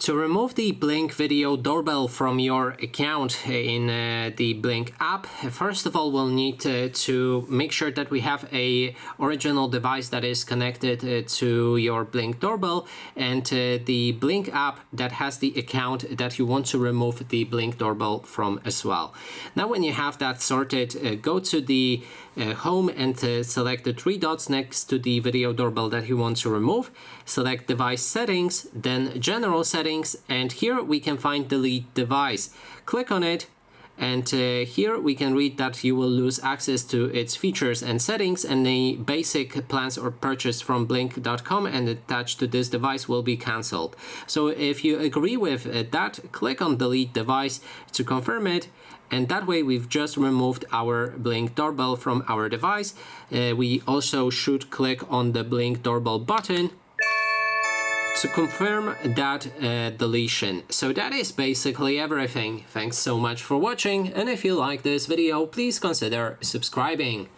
To remove the Blink Video Doorbell from your account in the Blink app, first of all we'll need to make sure that we have a original device that is connected to your Blink Doorbell and the Blink app that has the account that you want to remove the Blink Doorbell from as well. Now when you have that sorted, go to the home and select the three dots next to the video doorbell that you want to remove. Select device settings, then general settings, and here we can find delete device. Click on it, and here we can read that you will lose access to its features and settings, and the basic plans or purchase from blink.com and attached to this device will be cancelled. So if you agree with that, click on delete device to confirm it. And that way we've just removed our Blink Doorbell from our device. We also should click on the Blink Doorbell button to confirm that deletion. So that is basically everything. Thanks so much for watching, and if you like this video, please consider subscribing.